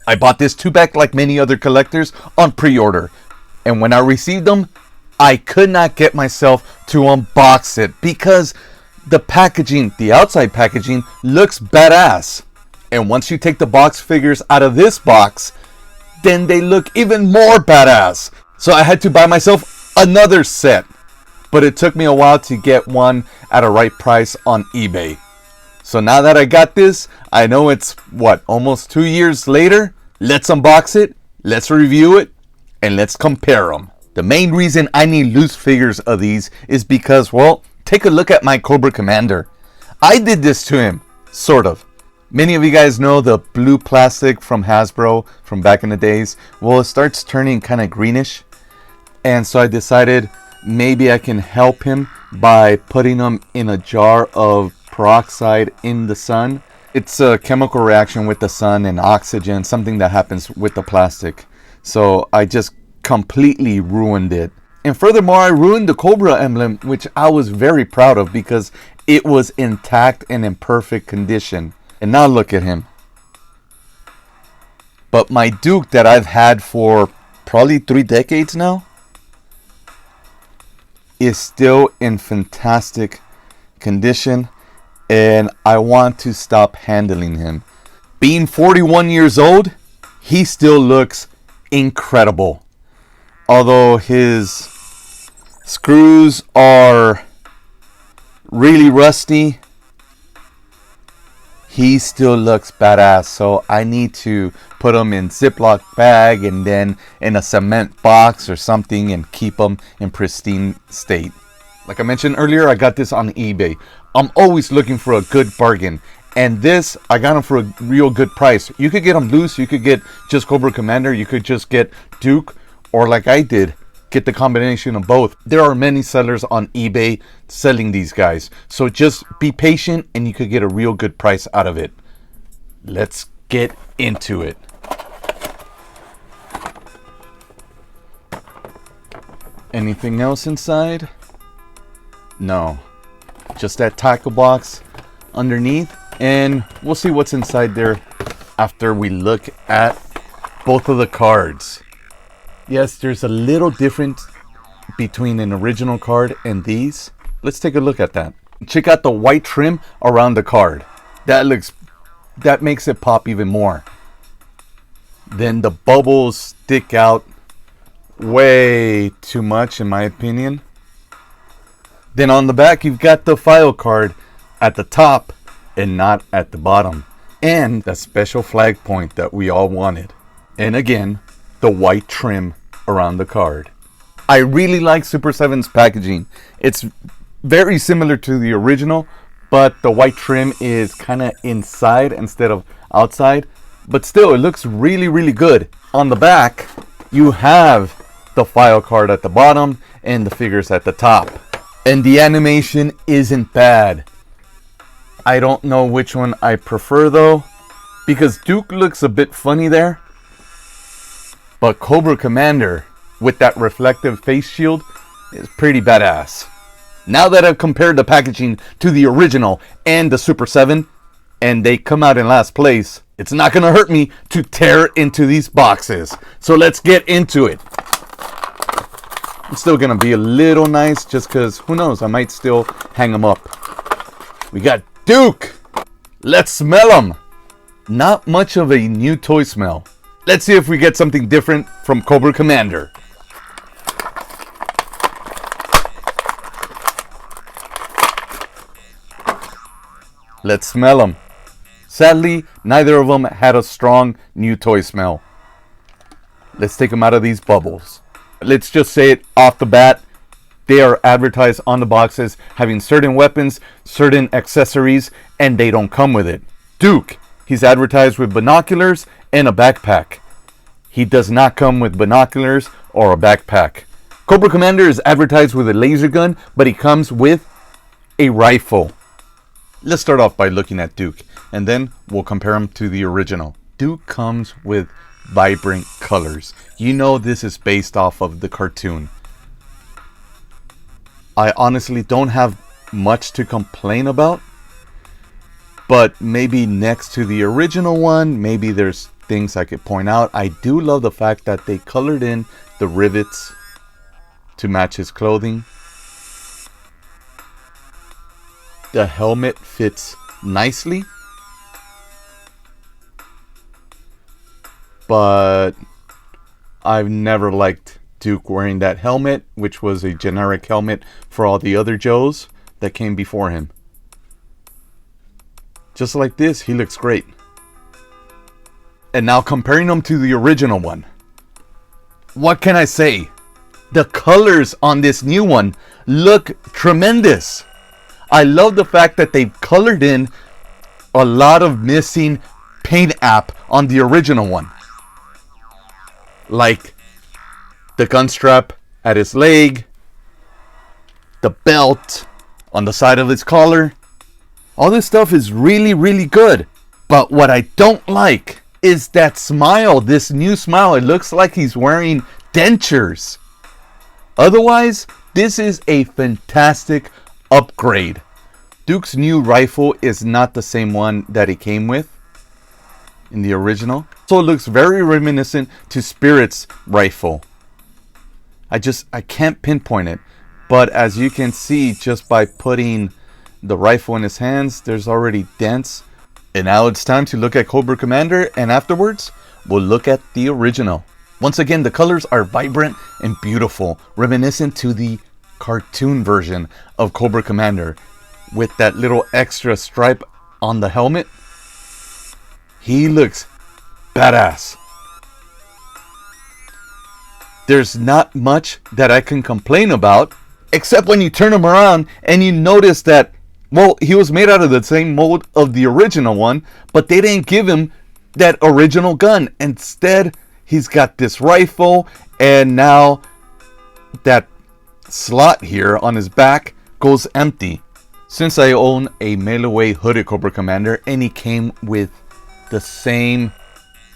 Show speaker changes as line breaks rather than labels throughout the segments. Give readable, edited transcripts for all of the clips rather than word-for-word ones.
I bought this 2-pack like many other collectors on pre-order. And when I received them, I could not get myself to unbox it because the packaging, the outside packaging, looks badass. And once you take the box figures out of this box, then they look even more badass. So I had to buy myself another set. But it took me a while to get one at a right price on eBay. So now that I got this, I know it's, almost 2 years later? Let's unbox it, let's review it, and let's compare them. The main reason I need loose figures of these is because, well, take a look at my Cobra Commander. I did this to him, sort of. Many of you guys know the blue plastic from Hasbro from back in the days. Well, it starts turning kind of greenish. And so I decided maybe I can help him by putting him in a jar of peroxide in the sun. It's a chemical reaction with the sun and oxygen, something that happens with the plastic. So I just completely ruined it. And furthermore, I ruined the Cobra emblem, which I was very proud of because it was intact and in perfect condition. And now look at him. But my Duke that I've had for probably 3 decades now is still in fantastic condition, and I want to stop handling him. Being 41 years old, he still looks incredible. Although his screws are really rusty, he still looks badass. So I need to put him in Ziploc bag and then in a cement box or something and keep him in pristine state. Like I mentioned earlier, I got this on eBay. I'm always looking for a good bargain. And this, I got him for a real good price. You could get him loose. You could get just Cobra Commander. You could just get Duke. Or like I did, get the combination of both. There are many sellers on eBay selling these guys. So just be patient and you could get a real good price out of it. Let's get into it. Anything else inside? No. Just that tackle box underneath. And we'll see what's inside there after we look at both of the cards. Yes, there's a little difference between an original card and these. Let's take a look at that. Check out the white trim around the card. That makes it pop even more. Then the bubbles stick out way too much in my opinion. Then on the back you've got the file card at the top and not at the bottom. And the special flag point that we all wanted. And again, the white trim around the card. I really like Super 7's packaging. It's very similar to the original, but the white trim is kind of inside instead of outside. But still, it looks really, really good. On the back, you have the file card at the bottom and the figures at the top. And the animation isn't bad. I don't know which one I prefer though, because Duke looks a bit funny there. But Cobra Commander with that reflective face shield is pretty badass. Now that I've compared the packaging to the original and the Super 7, and they come out in last place, it's not going to hurt me to tear into these boxes. So let's get into it. It's still going to be a little nice just because, who knows, I might still hang them up. We got Duke. Let's smell them. Not much of a new toy smell. Let's see if we get something different from Cobra Commander. Let's smell them. Sadly, neither of them had a strong new toy smell. Let's take them out of these bubbles. Let's just say it off the bat. They are advertised on the boxes having certain weapons, certain accessories, and they don't come with it. Duke, he's advertised with binoculars and a backpack. He does not come with binoculars or a backpack. Cobra Commander is advertised with a laser gun, but he comes with a rifle. Let's start off by looking at Duke, and then we'll compare him to the original. Duke comes with vibrant colors. You know this is based off of the cartoon. I honestly don't have much to complain about, but maybe next to the original one, maybe there's things I could point out. I do love the fact that they colored in the rivets to match his clothing. The helmet fits nicely, but I've never liked Duke wearing that helmet, which was a generic helmet for all the other Joes that came before him. Just like this, he looks great. And now comparing them to the original one, what can I say? The colors on this new one look tremendous. I love the fact that they've colored in a lot of missing paint app on the original one. Like the gun strap at his leg, the belt on the side of his collar. All this stuff is really, really good. But what I don't like is that smile, this new smile. It looks like he's wearing dentures. Otherwise, this is a fantastic upgrade. Duke's new rifle is not the same one that he came with in the original. So it looks very reminiscent to Spirit's rifle. I can't pinpoint it. But as you can see, just by putting the rifle in his hands, there's already dents. And now it's time to look at Cobra Commander, and afterwards, we'll look at the original. Once again, the colors are vibrant and beautiful, reminiscent to the cartoon version of Cobra Commander. With that little extra stripe on the helmet, he looks badass. There's not much that I can complain about, except when you turn him around and you notice that, well, he was made out of the same mold of the original one, but they didn't give him that original gun. Instead, he's got this rifle, and now that slot here on his back goes empty. Since I own a mail-away hooded Cobra Commander, and he came with the same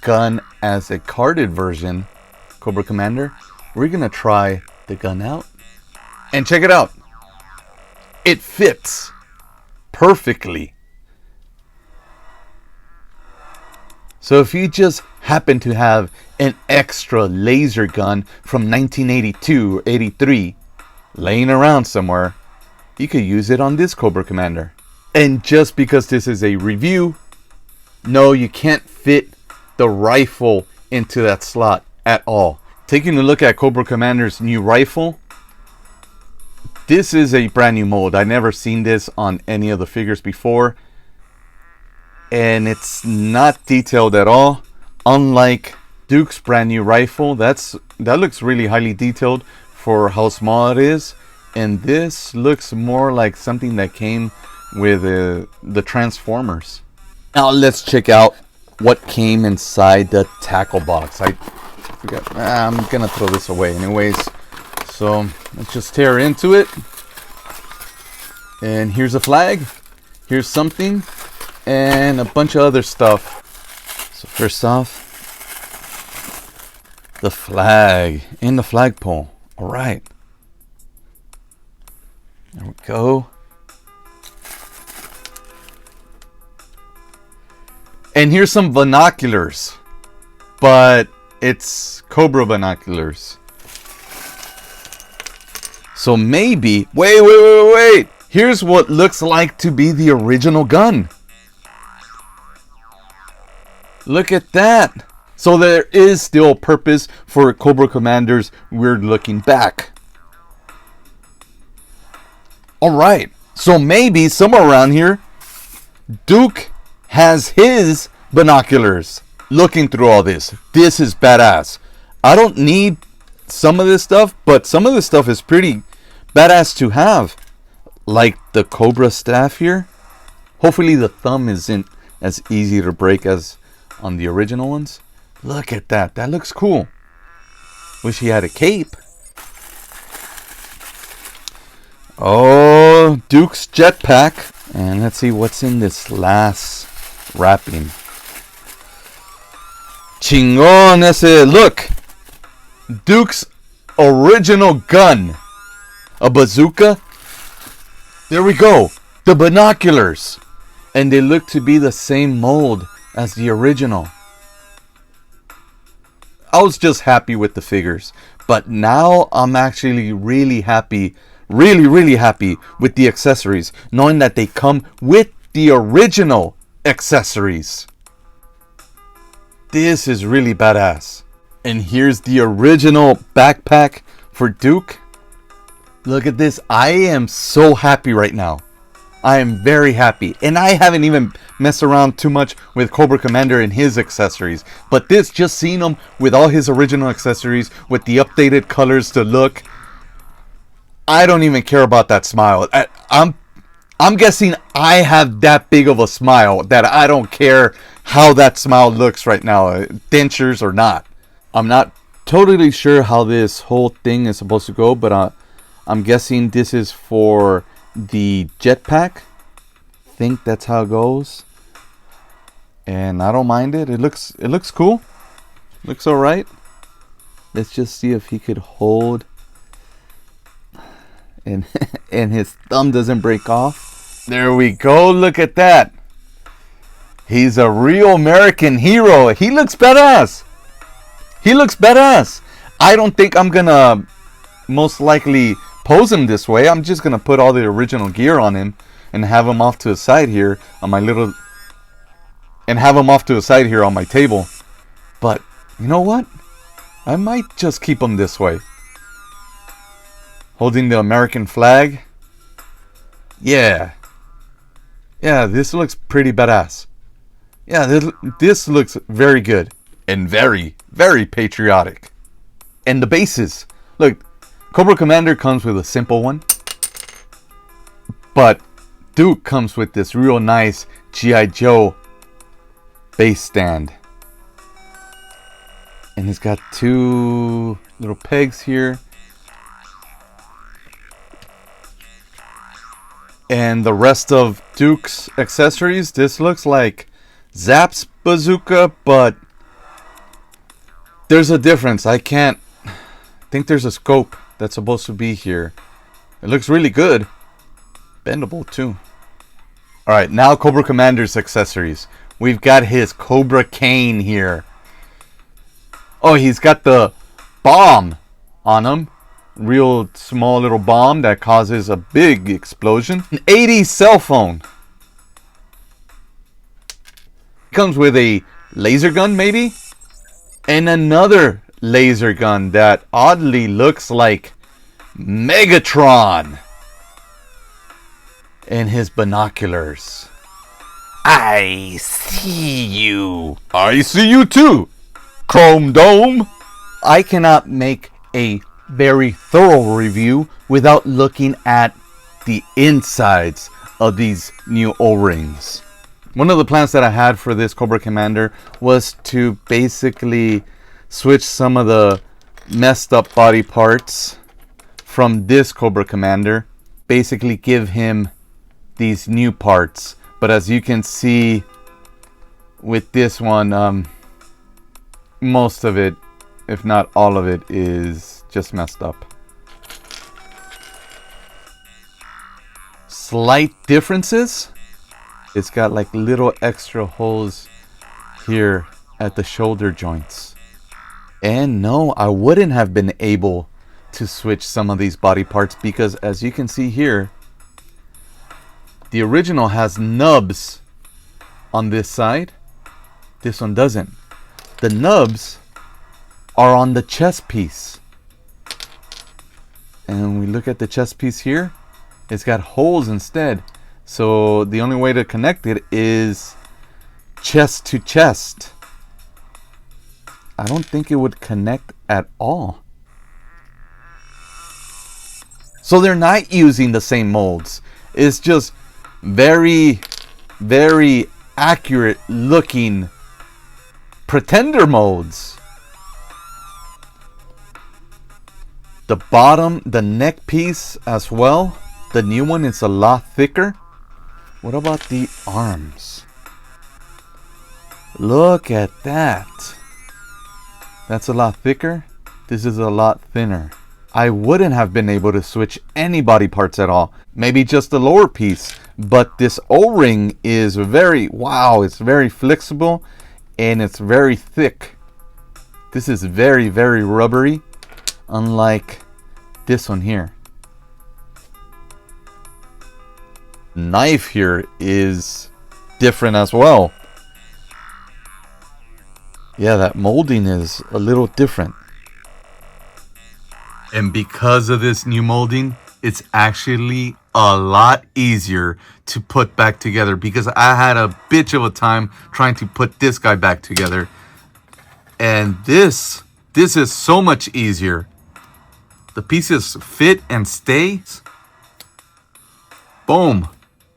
gun as a carded version Cobra Commander, we're gonna try the gun out. And check it out. It fits perfectly. So if you just happen to have an extra laser gun from 1982 or 83 laying around somewhere, you could use it on this Cobra Commander. And just because this is a review, no, you can't fit the rifle into that slot at all. Taking a look at Cobra Commander's new rifle, this is a brand new mold. I've never seen this on any of the figures before. And it's not detailed at all. Unlike Duke's brand new rifle, that looks really highly detailed for how small it is. And this looks more like something that came with the Transformers. Now let's check out what came inside the tackle box. I forgot. I'm gonna throw this away anyways. So let's just tear into it. And here's a flag. Here's something. And a bunch of other stuff. So first off, the flag in the flagpole. All right. There we go. And here's some binoculars. But it's Cobra binoculars. So maybe... Wait. Here's what looks like to be the original gun. Look at that. So there is still purpose for Cobra Commander's weird looking back. Alright, so maybe somewhere around here, Duke has his binoculars looking through all this. This is badass. I don't need some of this stuff, but some of this stuff is pretty badass to have. Like the Cobra staff here. Hopefully the thumb isn't as easy to break as on the original ones. Look at that. That looks cool. Wish he had a cape. Oh, Duke's jetpack. And let's see what's in this last wrapping. Chingon ese. Look. Duke's original gun. A bazooka. There we go. The binoculars. And they look to be the same mold as the original. I was just happy with the figures. But now I'm actually really happy, really happy with the accessories, knowing that they come with the original accessories. This is really badass. And here's the original backpack for Duke. Look at this. I am so happy right now. I am very happy. And I haven't even messed around too much with Cobra Commander and his accessories. But this, just seeing him with all his original accessories, with the updated colors to look, I don't even care about that smile. I'm guessing I have that big of a smile that I don't care how that smile looks right now, dentures or not. I'm not totally sure how this whole thing is supposed to go, but I'm guessing this is for the jetpack. Think that's how it goes, and I don't mind it. It looks cool. Looks all right. Let's just see if he could hold, and and his thumb doesn't break off. There we go. Look at that. He's a real American hero. He looks badass. He looks badass. I don't think I'm gonna most likely pose him this way. I'm just gonna put all the original gear on him and have him off to the side here on my on my table. But you know what? I might just keep him this way, holding the American flag. Yeah, this looks pretty badass. Yeah, this looks very good and very patriotic. And the bases, look, Cobra Commander comes with a simple one, but Duke comes with this real nice G.I. Joe base stand. And he's got two little pegs here. And the rest of Duke's accessories, this looks like Zap's bazooka, but there's a difference. I think there's a scope that's supposed to be here. It looks really good. Bendable too. Alright, now Cobra Commander's accessories. We've got his Cobra cane here. Oh, he's got the bomb on him. Real small little bomb that causes a big explosion. An 80s cell phone. Comes with a laser gun maybe, and another laser gun that oddly looks like Megatron, and his binoculars. I see you. I see you too, Chrome Dome. I cannot make a very thorough review without looking at the insides of these new O-rings. One of the plans that I had for this Cobra Commander was to basically switch some of the messed up body parts from this Cobra Commander. Basically give him these new parts. But as you can see with this one, most of it, if not all of it, is just messed up. Slight differences. It's got like little extra holes here at the shoulder joints. And no, I wouldn't have been able to switch some of these body parts because as you can see here, the original has nubs on this side. This one doesn't. The nubs are on the chest piece. And we look at the chest piece here, it's got holes instead. So the only way to connect it is chest to chest. I don't think it would connect at all. So they're not using the same molds. It's just very accurate looking pretender molds. The bottom, the neck piece as well, the new one is a lot thicker. What about the arms? Look at that. That's a lot thicker. This is a lot thinner. I wouldn't have been able to switch any body parts at all. Maybe just the lower piece. But this O-ring is very, wow, it's very flexible and it's very thick. This is very, very rubbery, unlike this one here. Knife here is different as well. Yeah, that molding is a little different. And because of this new molding, it's actually a lot easier to put back together, because I had a bitch of a time trying to put this guy back together. And this is so much easier. The pieces fit and stay. Boom.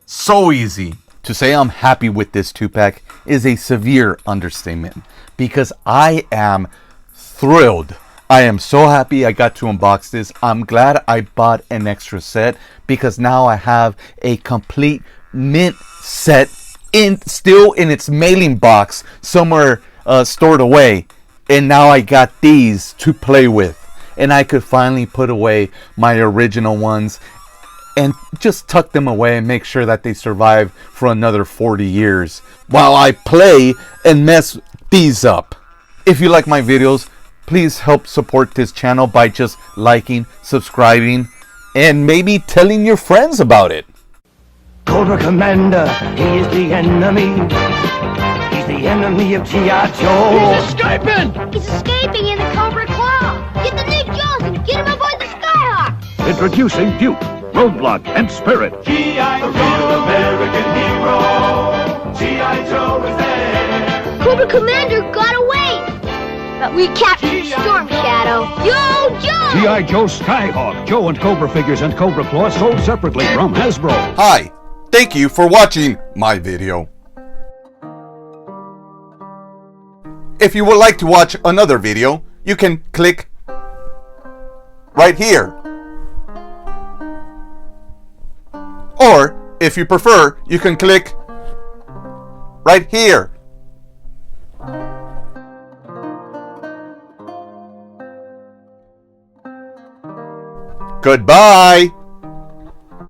So easy. To say I'm happy with this 2-pack is a severe understatement, because I am thrilled. I am so happy I got to unbox this. I'm glad I bought an extra set, because now I have a complete mint set still in its mailing box somewhere stored away. And now I got these to play with. And I could finally put away my original ones and just tuck them away and make sure that they survive for another 40 years while I play and mess these up. If you like my videos, please help support this channel by just liking, subscribing, and maybe telling your friends about it.
Cobra Commander, he is the enemy. He's the enemy of G.I. Joe.
He's escaping!
He's escaping in the Cobra Claw! Get the Nick Jones and get him aboard the Skyhawk!
Introducing Duke, Roadblock, and Spirit.
G.I. Joe, real American hero. G.I. Joe is there.
Cobra Commander got away! But we captured Storm Shadow. Yo, Joe!
G.I. Joe Skyhawk, Joe and Cobra figures and Cobra Claw sold separately from Hasbro.
Hi, thank you for watching my video. If you would like to watch another video, you can click right here. Or, if you prefer, you can click right here. Goodbye.